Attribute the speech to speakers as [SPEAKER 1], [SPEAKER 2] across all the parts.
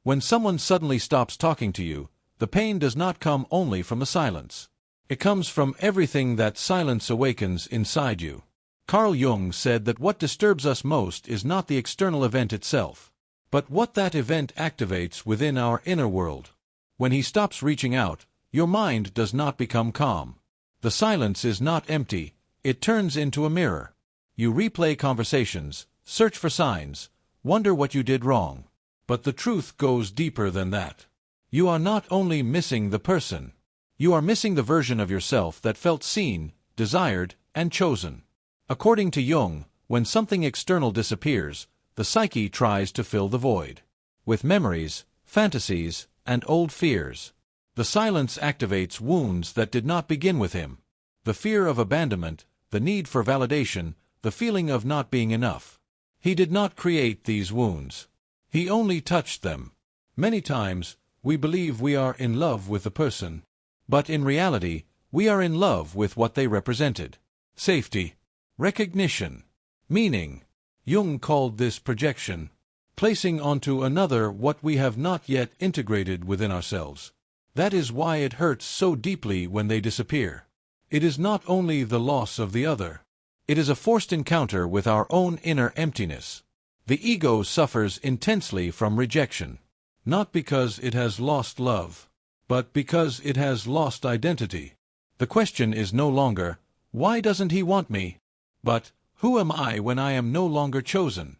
[SPEAKER 1] When someone suddenly stops talking to you, the pain does not come only from the silence. It comes from everything that silence awakens inside you. Carl Jung said that what disturbs us most is not the external event itself, but what that event activates within our inner world. When he stops reaching out, your mind does not become calm. The silence is not empty, it turns into a mirror. You replay conversations, search for signs, wonder what you did wrong. But the truth goes deeper than that. You are not only missing the person. You are missing the version of yourself that felt seen, desired, and chosen. According to Jung, when something external disappears, the psyche tries to fill the void. With memories, fantasies, and old fears. The silence activates wounds that did not begin with him. The fear of abandonment, the need for validation, the feeling of not being enough. He did not create these wounds. He only touched them. Many times, we believe we are in love with the person. But in reality, we are in love with what they represented. Safety, recognition, meaning. Jung called this projection, placing onto another what we have not yet integrated within ourselves. That is why it hurts so deeply when they disappear. It is not only the loss of the other. It is a forced encounter with our own inner emptiness. The ego suffers intensely from rejection, not because it has lost love, but because it has lost identity. The question is no longer, why doesn't he want me? But, who am I when I am no longer chosen?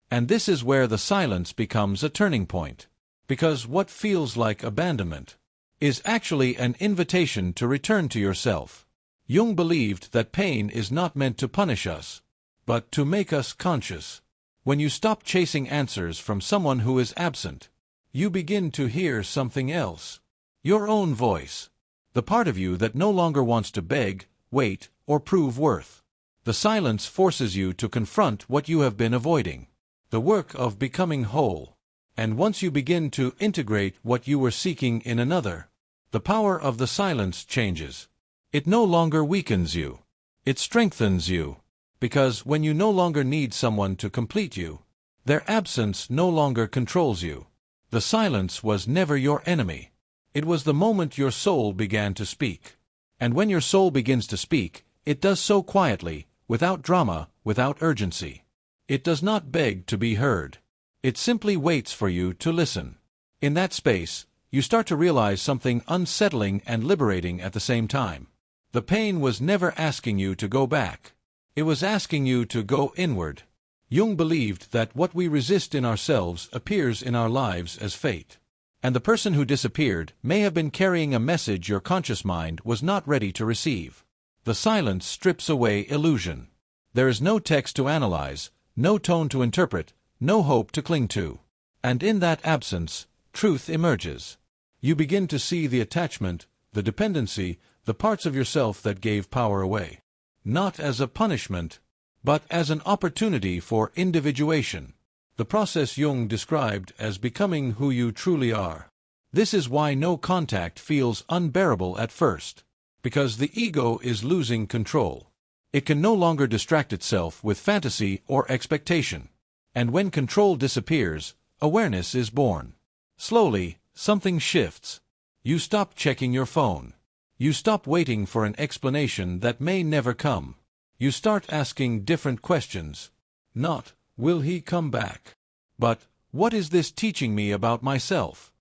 [SPEAKER 1] And this is where the silence becomes a turning point. Because what feels like abandonment is actually an invitation to return to yourself. Jung believed that pain is not meant to punish us, but to make us conscious. When you stop chasing answers from someone who is absent, you begin to hear something else. Your own voice. The part of you that no longer wants to beg, wait, or prove worth. The silence forces you to confront what you have been avoiding. The work of becoming whole. And once you begin to integrate what you were seeking in another, the power of the silence changes. It no longer weakens you. It strengthens you. Because when you no longer need someone to complete you, their absence no longer controls you. The silence was never your enemy. It was the moment your soul began to speak. And when your soul begins to speak, it does so quietly, without drama, without urgency. It does not beg to be heard. It simply waits for you to listen. In that space, you start to realize something unsettling and liberating at the same time. The pain was never asking you to go back. It was asking you to go inward. Jung believed that what we resist in ourselves appears in our lives as fate. And the person who disappeared may have been carrying a message your conscious mind was not ready to receive. The silence strips away illusion. There is no text to analyze, no tone to interpret, no hope to cling to. And in that absence, truth emerges. You begin to see the attachment, the dependency, the parts of yourself that gave power away. Not as a punishment, but as an opportunity for individuation. The process Jung described as becoming who you truly are. This is why no contact feels unbearable at first. Because the ego is losing control. It can no longer distract itself with fantasy or expectation. And when control disappears, awareness is born. Slowly, something shifts. You stop checking your phone. You stop waiting for an explanation that may never come. You start asking different questions. Not, will he come back? But, what is this teaching me about myself?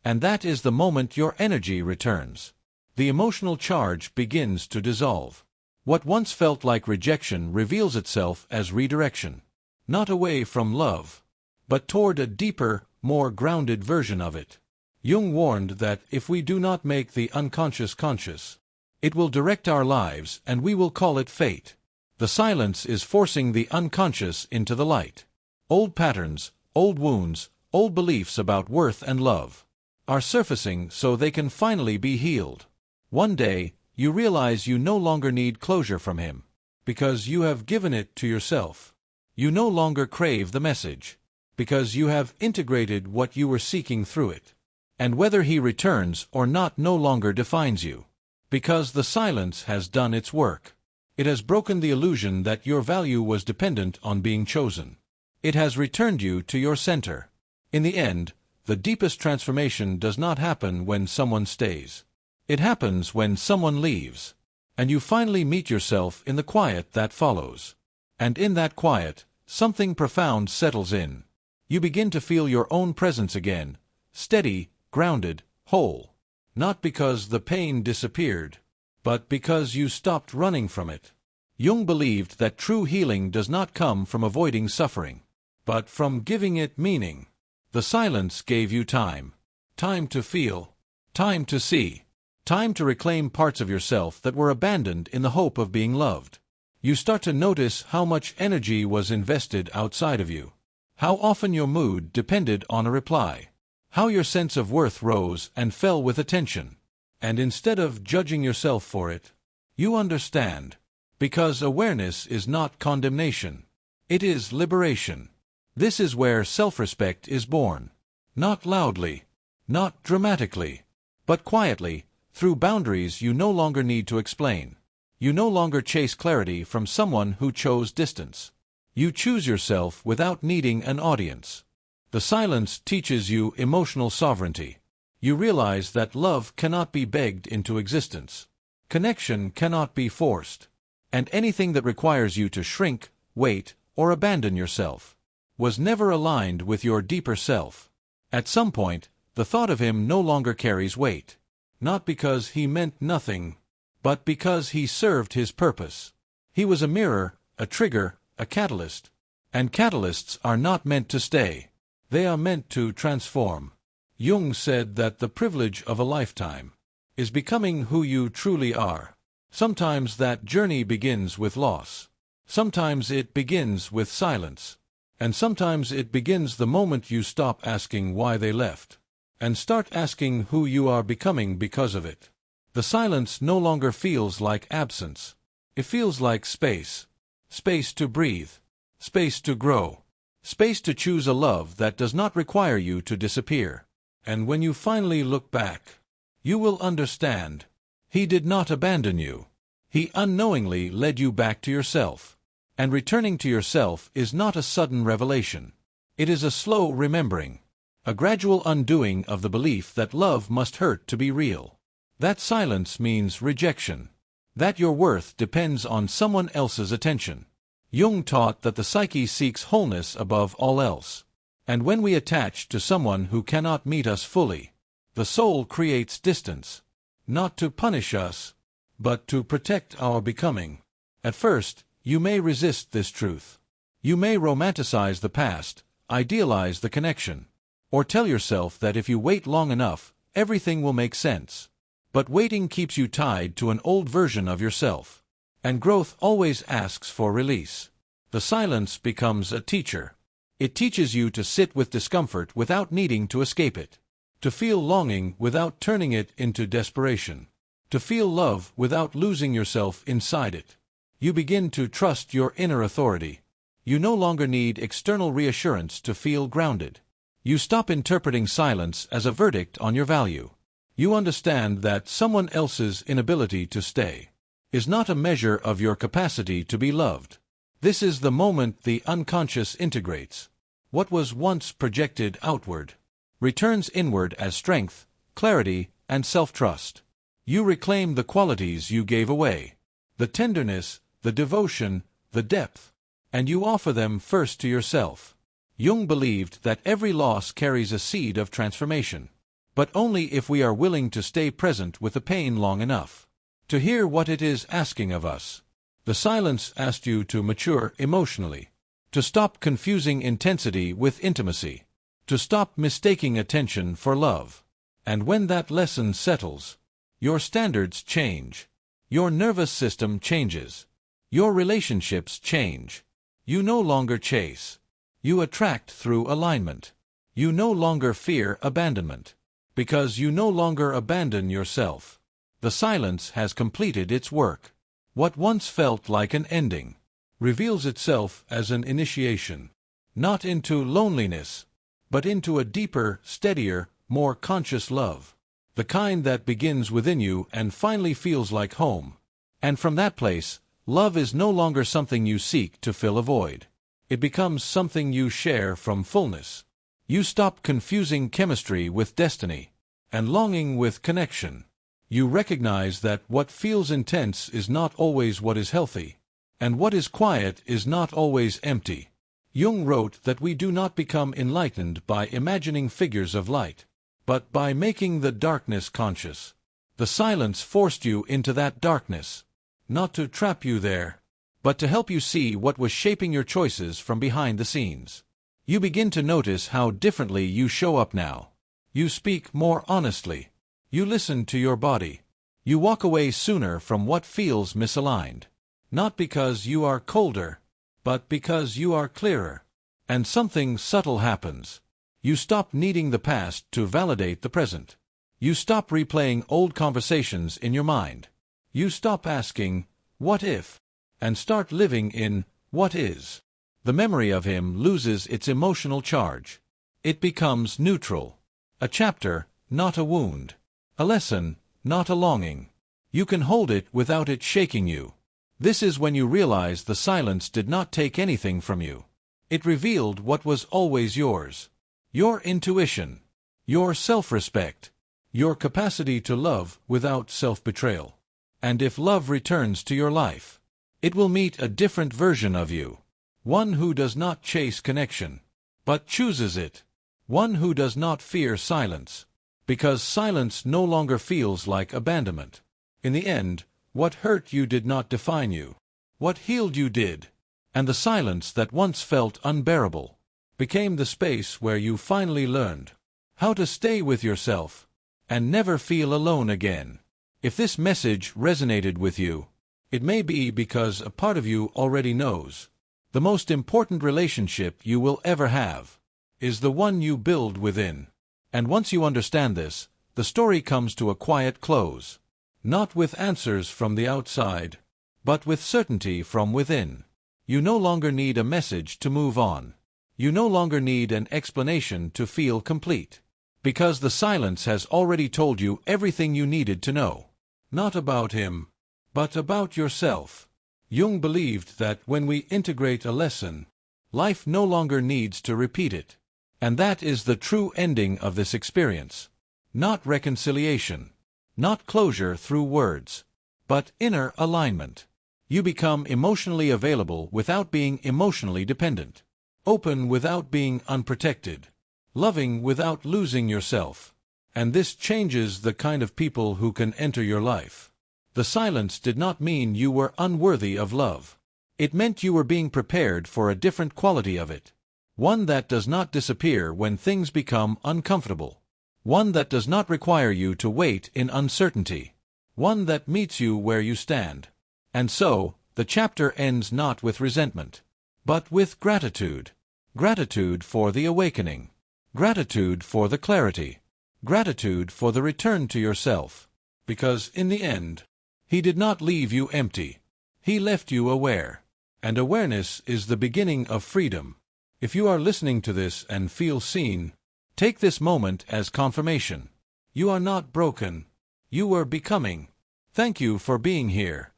[SPEAKER 1] And that is the moment your energy returns. The emotional charge begins to dissolve. What once felt like rejection reveals itself as redirection. Not away from love, but toward a deeper, more grounded version of it. Jung warned that if we do not make the unconscious conscious, it will direct our lives and we will call it fate. The silence is forcing the unconscious into the light. Old patterns, old wounds, old beliefs about worth and love are surfacing so they can finally be healed. One day, you realize you no longer need closure from him, because you have given it to yourself. You no longer crave the message, because you have integrated what you were seeking through it. And whether he returns or not no longer defines you, because the silence has done its work. It has broken the illusion that your value was dependent on being chosen. It has returned you to your center. In the end, the deepest transformation does not happen when someone stays. It happens when someone leaves, and you finally meet yourself in the quiet that follows. And in that quiet, something profound settles in. You begin to feel your own presence again, steady, grounded, whole. Not because the pain disappeared, but because you stopped running from it. Jung believed that true healing does not come from avoiding suffering, but from giving it meaning. The silence gave you time. Time to feel. Time to see. Time to reclaim parts of yourself that were abandoned in the hope of being loved. You start to notice how much energy was invested outside of you. How often your mood depended on a reply. How your sense of worth rose and fell with attention. And instead of judging yourself for it, you understand. Because awareness is not condemnation. It is liberation. This is where self-respect is born. Not loudly, not dramatically, but quietly, through boundaries you no longer need to explain. You no longer chase clarity from someone who chose distance. You choose yourself without needing an audience. The silence teaches you emotional sovereignty. You realize that love cannot be begged into existence. Connection cannot be forced. And anything that requires you to shrink, wait, or abandon yourself was never aligned with your deeper self. At some point, the thought of him no longer carries weight. Not because he meant nothing, but because he served his purpose. He was a mirror, a trigger, a catalyst. And catalysts are not meant to stay. They are meant to transform. Jung said that the privilege of a lifetime is becoming who you truly are. Sometimes that journey begins with loss. Sometimes it begins with silence. And sometimes it begins the moment you stop asking why they left, and start asking who you are becoming because of it. The silence no longer feels like absence. It feels like space. Space to breathe. Space to grow. Space to choose a love that does not require you to disappear. And when you finally look back, you will understand. He did not abandon you. He unknowingly led you back to yourself. And returning to yourself is not a sudden revelation. It is a slow remembering. A gradual undoing of the belief that love must hurt to be real. That silence means rejection. That your worth depends on someone else's attention. Jung taught that the psyche seeks wholeness above all else. And when we attach to someone who cannot meet us fully, the soul creates distance. Not to punish us, but to protect our becoming. At first, you may resist this truth. You may romanticize the past, idealize the connection, or tell yourself that if you wait long enough, everything will make sense. But waiting keeps you tied to an old version of yourself. And growth always asks for release. The silence becomes a teacher. It teaches you to sit with discomfort without needing to escape it. To feel longing without turning it into desperation. To feel love without losing yourself inside it. You begin to trust your inner authority. You no longer need external reassurance to feel grounded. You stop interpreting silence as a verdict on your value. You understand that someone else's inability to stay is not a measure of your capacity to be loved. This is the moment the unconscious integrates. What was once projected outward returns inward as strength, clarity, and self-trust. You reclaim the qualities you gave away. The tenderness, the devotion, the depth, and you offer them first to yourself. Jung believed that every loss carries a seed of transformation, but only if we are willing to stay present with the pain long enough to hear what it is asking of us. The silence asked you to mature emotionally, to stop confusing intensity with intimacy, to stop mistaking attention for love. And when that lesson settles, your standards change. Your nervous system changes. Your relationships change. You no longer chase. You attract through alignment. You no longer fear abandonment, because you no longer abandon yourself. The silence has completed its work. What once felt like an ending reveals itself as an initiation, not into loneliness, but into a deeper, steadier, more conscious love. The kind that begins within you and finally feels like home. And from that place, love is no longer something you seek to fill a void. It becomes something you share from fullness. You stop confusing chemistry with destiny, and longing with connection. You recognize that what feels intense is not always what is healthy, and what is quiet is not always empty. Jung wrote that we do not become enlightened by imagining figures of light, but by making the darkness conscious. The silence forced you into that darkness, not to trap you there, but to help you see what was shaping your choices from behind the scenes. You begin to notice how differently you show up now. You speak more honestly. You listen to your body. You walk away sooner from what feels misaligned. Not because you are colder, but because you are clearer. And something subtle happens. You stop needing the past to validate the present. You stop replaying old conversations in your mind. You stop asking, "What if?" and start living in what is. The memory of him loses its emotional charge. It becomes neutral. A chapter, not a wound. A lesson, not a longing. You can hold it without it shaking you. This is when you realize the silence did not take anything from you. It revealed what was always yours. Your intuition. Your self-respect. Your capacity to love without self-betrayal. And if love returns to your life, it will meet a different version of you. One who does not chase connection, but chooses it. One who does not fear silence, because silence no longer feels like abandonment. In the end, what hurt you did not define you. What healed you did. And the silence that once felt unbearable became the space where you finally learned how to stay with yourself and never feel alone again. If this message resonated with you, it may be because a part of you already knows. The most important relationship you will ever have is the one you build within. And once you understand this, the story comes to a quiet close. Not with answers from the outside, but with certainty from within. You no longer need a message to move on. You no longer need an explanation to feel complete. Because the silence has already told you everything you needed to know. Not about him, but about yourself. Jung believed that when we integrate a lesson, life no longer needs to repeat it. And that is the true ending of this experience. Not reconciliation. Not closure through words, but inner alignment. You become emotionally available without being emotionally dependent. Open without being unprotected. Loving without losing yourself. And this changes the kind of people who can enter your life. The silence did not mean you were unworthy of love. It meant you were being prepared for a different quality of it. One that does not disappear when things become uncomfortable. One that does not require you to wait in uncertainty. One that meets you where you stand. And so, the chapter ends not with resentment, but with gratitude. Gratitude for the awakening. Gratitude for the clarity. Gratitude for the return to yourself. Because, in the end, he did not leave you empty. He left you aware. And awareness is the beginning of freedom. If you are listening to this and feel seen, take this moment as confirmation. You are not broken. You are becoming. Thank you for being here.